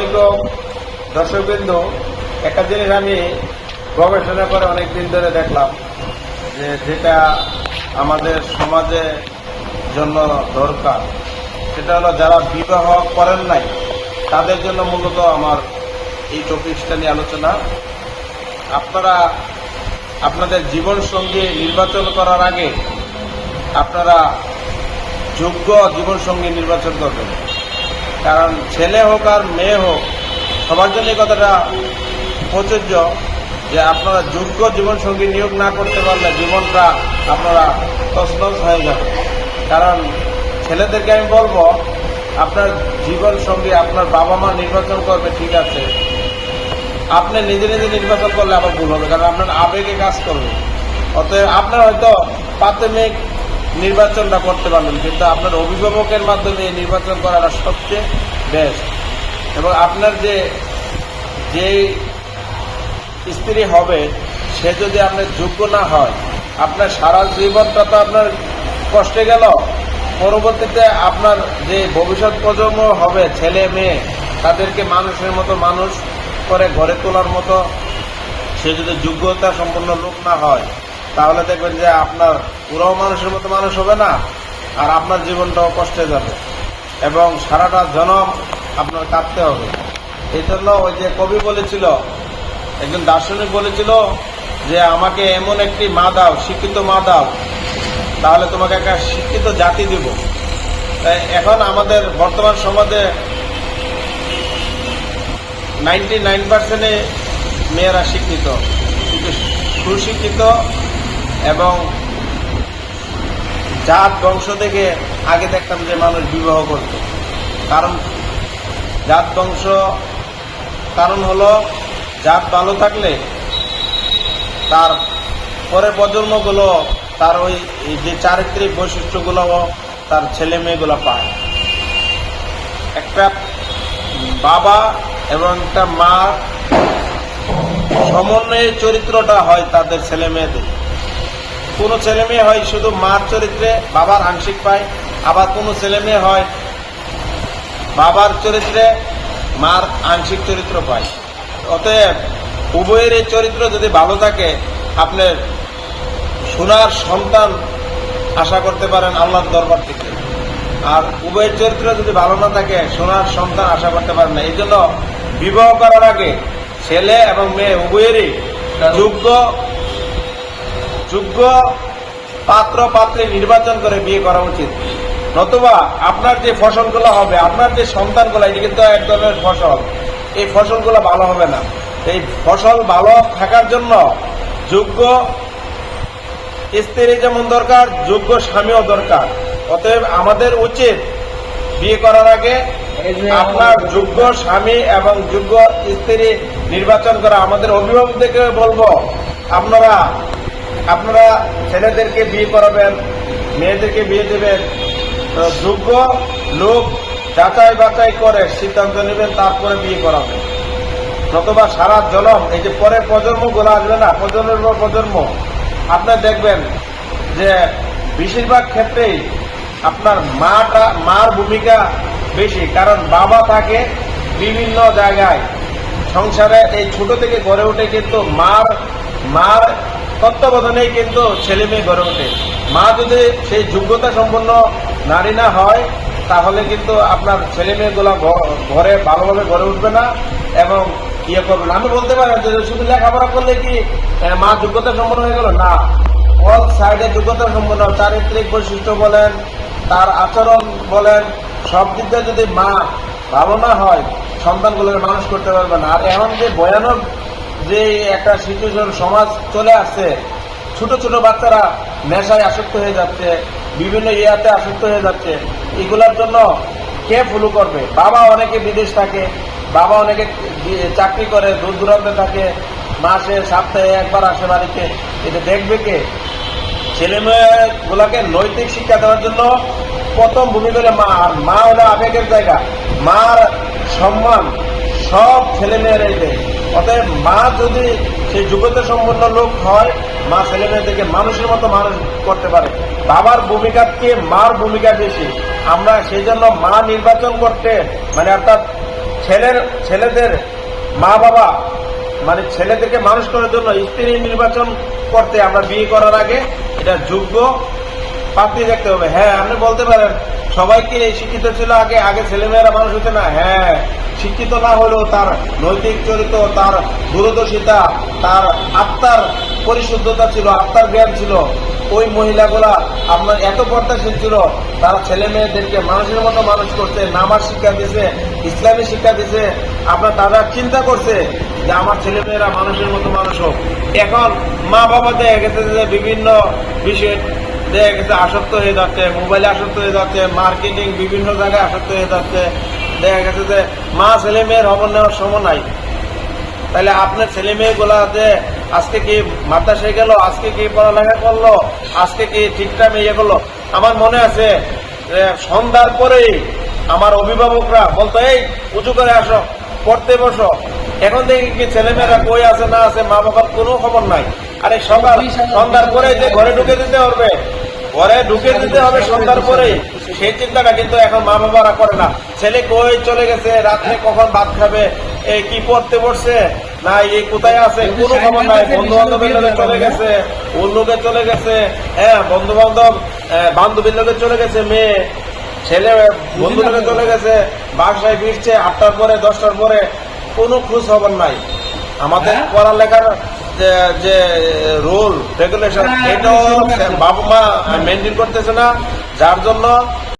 আলাইকুম দর্শকবৃন্দ। একটা জিনিস আমি গবেষণা করে অনেকদিন ধরে দেখলাম যে যেটা আমাদের সমাজে জন্য দরকার, সেটা হলো যারা বিবাহ করেন নাই তাদের জন্য মূলত আমার এই টপিকসটা নিয়ে আলোচনা। আপনারা আপনাদের জীবনসঙ্গী নির্বাচন করার আগে আপনারা যোগ্য জীবনসঙ্গী নির্বাচন করবেন, কারণ ছেলে হোক আর মেয়ে হোক সবার জন্য এই কথাটা প্রযোজ্য যে আপনারা যোগ্য জীবনসঙ্গী নিয়োগ না করতে পারলে জীবনটা আপনারা তছনছ হয়ে যাবে। কারণ ছেলেদেরকে আমি বলবো, আপনার জীবনসঙ্গী আপনার বাবা মা নির্বাচন করবে, ঠিক আছে, আপনি নিজে নিজে নির্বাচন করলে আবার ভুল হবে, কারণ আপনার আবেগে কাজ করবে। অতএব আপনার হয়তো প্রাথমিক নির্বাচনটা করতে পারবেন, কিন্তু আপনার অভিভাবকের মাধ্যমে এই নির্বাচন করাটা সবচেয়ে বেস্ট। এবং আপনার যে স্ত্রী হবে সে যদি আপনার যোগ্য না হয়, আপনার সারা জীবনটা তো আপনার কষ্টে গেল। পরবর্তীতে আপনার যে ভবিষ্যৎ প্রজন্ম হবে ছেলে মেয়ে, তাদেরকে মানুষের মতো মানুষ করে গড়ে তোলার মতো সে যদি যোগ্যতা সম্পন্ন লোক না হয়, তাহলে দেখবেন যে আপনার পুরাও মানুষের মতো মানুষ হবে না, আর আপনার জীবনটাও কষ্টে যাবে এবং সারাটা জনম আপনার কাঁদতে হবে। এই জন্য ওই যে কবি বলেছিল, একজন দার্শনিক বলেছিল যে আমাকে এমন একটি মা দাও, শিক্ষিত মা দাও, তাহলে তোমাকে একটা শিক্ষিত জাতি দিব। তাই এখন আমাদের বর্তমান সমাজে 99% মেয়েরা শিক্ষিত, কিন্তু সুশিক্ষিত এবং জাত বংশ থেকে আগে দেখতাম যে মানুষ বিবাহ করত। কারণ জাত বংশ, কারণ হলো জাত ভালো থাকলে তার পরের প্রজন্মগুলো তার ওই যে চারিত্রিক বৈশিষ্ট্যগুলো তার ছেলে মেয়েগুলো পায়। একটা বাবা এবং একটা মা সমন্বয়ের চরিত্রটা হয় তাদের ছেলে মেয়েদের। কোনো ছেলে মেয়ে হয় শুধু মার চরিত্রে বাবার আংশিক পায়, আবার কোনো ছেলে মেয়ে হয় বাবার চরিত্রে মার আংশিক চরিত্র পায়। অতএব উভয়ের এই চরিত্র যদি ভালো থাকে, আপনার সোনার সন্তান আশা করতে পারেন আল্লাহর দরবার থেকে। আর উভয়ের চরিত্র যদি ভালো না থাকে, সোনার সন্তান আশা করতে পারেন না। এই জন্য বিবাহ করার আগে ছেলে এবং মেয়ে উভয়েরই যোগ্য পাত্র পাত্রী নির্বাচন করে বিয়ে করা উচিত। নতুবা আপনার যে ফসলগুলো হবে, আপনার যে সন্তানগুলো, এটি কিন্তু এক ধরনের ফসল, এই ফসলগুলো ভালো হবে না। এই ফসল ভালো থাকার জন্য যোগ্য স্ত্রী যেমন দরকার, যোগ্য স্বামীও দরকার। অতএব আমাদের উচিত বিয়ে করার আগে আপনার যোগ্য স্বামী এবং যোগ্য স্ত্রী নির্বাচন করা। আমাদের অভিভাবকদেরকে বলবো, আপনারা ছেলেদেরকে বিয়ে করাবেন, মেয়েদেরকে বিয়ে দেবেন, যোগ্য লোক যাচাই বাছাই করে সিদ্ধান্ত নেবেন, তারপরে বিয়ে করাবেন। নতুবা সারা জনম এই যে পরের প্রজন্মগুলো আসবে না, প্রজন্মের পর প্রজন্ম, আপনার দেখবেন যে বেশিরভাগ ক্ষেত্রেই আপনার মার ভূমিকা বেশি। কারণ বাবা থাকে বিভিন্ন জায়গায় সংসারে, এই ছোট থেকে গড়ে ওঠে, কিন্তু মার তত্ত্বাবধানেই কিন্তু ছেলে মেয়ে গড়ে ওঠে। মা যদি সেই যোগ্যতা সম্পন্ন নারী না হয়, তাহলে কিন্তু আপনার ছেলে মেয়েগুলো ঘরে ভালোভাবে গড়ে উঠবে না এবং ইয়ে করবে না। আমি বলতে পারি যে শুধু লেখাপড়া করলে কি মা যোগ্যতা সম্পন্ন হয়ে গেল? না, অল সাইডে যোগ্যতা সম্পন্ন, চারিত্রিক বৈশিষ্ট্য বলেন, তার আচরণ বলেন, সব দিক দিয়ে যদি মা ভালো না হয়, সন্তানগুলোকে মানুষ করতে পারবে না। আর এখন যে ভয়ানক যে একটা সিচুয়েশন সমাজ চলে আসছে, ছোট ছোট বাচ্চারা নেশায় আসক্ত হয়ে যাচ্ছে, বিভিন্ন ইয়াতে আসক্ত হয়ে যাচ্ছে, এগুলোর জন্য কে ফলো করবে? বাবা অনেকে বিদেশ থাকে, বাবা অনেকে চাকরি করে, দূর দূরান্তে থাকে, মাসে সপ্তাহে একবার আসে বাড়িতে, এটা দেখবে কে? ছেলে মেয়েগুলাকে নৈতিক শিক্ষা দেওয়ার জন্য প্রথম ভূমিকা হলো মা। আর মা হলো আবেগের জায়গা, মার সম্মান সব ছেলে মেয়েরাই দেয়। অতএব মা যদি সেই যোগ্যতা সম্পন্ন লোক হয়, মা ছেলে মেয়েদেরকে মানুষের মতো মানুষ করতে পারে। বাবার ভূমিকার চেয়ে মার ভূমিকা বেশি। আমরা সেই জন্য মা নির্বাচন করতে, মানে অর্থাৎ ছেলেদের মা বাবা মানে ছেলেদেরকে মানুষ করার জন্য স্ত্রী নির্বাচন করতে আমরা বিয়ে করার আগে এটা যোগ্য পাত্রী দেখতে হবে। হ্যাঁ, আপনি বলতে পারেন সবাইকে শিক্ষিত ছিল আগে ছেলেমেয়েরা মানুষ হতে না। হ্যাঁ, শিক্ষিত না হলেও তার নৈতিক চরিত্র, তার দূরদর্শিতা, তার আত্মার পরিশুদ্ধতা ছিল, আত্মার জ্ঞান ছিল। ওই মহিলাগুলা আপনার এত পর্দাশীল ছিল, তারা ছেলে মেয়েদেরকে মানুষের মতো মানুষ করছে, নামাজ শিক্ষা দিছে, ইসলামী শিক্ষা দিছে। আপনার তারা চিন্তা করছে যে আমার ছেলে মেয়েরা মানুষের মতো মানুষ হোক। এখন মা বাবা দেখা গেছে যে বিভিন্ন বিষয়ে দেখা গেছে আসক্ত হয়ে যাচ্ছে, মোবাইলে আসক্ত হয়ে যাচ্ছে, মার্কেটিং বিভিন্ন জায়গায় আসক্ত হয়ে যাচ্ছে। দেখা গেছে যে মা ছেলে মেয়ের খবর নেওয়ার সময় নাই। তাহলে আপনার ছেলে মেয়েগুলা যে আজকে কি মাদ্রাসায় গেল, আজকে কি পড়ালেখা করলো, আজকে কি ঠিকঠাক ইয়ে করলো। আমার মনে আছে যে সন্ধ্যার পরেই আমার অভিভাবকরা বলতো, এই উঁচু করে আসো, পড়তে বসো। এখন দেখি কি ছেলেমেয়েরা কই আছে না আছে, মা বাবার কোনো খবর নাই। আরে সন্ধ্যার পরে যে ঘরে ঢুকে দিতে হবে, ঘরে ঢুকে দিতে হবে সন্ধ্যার পরেই, সেই চিন্তাটা কিন্তু এখন মা বাবারা করে না। ছেলে কই চলে গেছে, রাত্রে কখন ভাত খাবে, এই কি পড়তে বসছে না, এই কোথায় আছে কোনো খবর নাই। বন্ধু বান্ধবের লোকে চলে গেছে, ওর লোকে চলে গেছে, হ্যাঁ বন্ধু বান্ধব বান্ধবীর লোকে চলে গেছে, মেয়ে ছেলে বন্ধু লোকে চলে গেছে, বাসায় ফিরছে 8টার পরে 10টার পরে, কোনো খোঁজ খবর নাই। আমাদের পড়ালেখার যে রুল রেগুলেশন এটাও বাবা মা মেনটেন করতেছে না, যার জন্য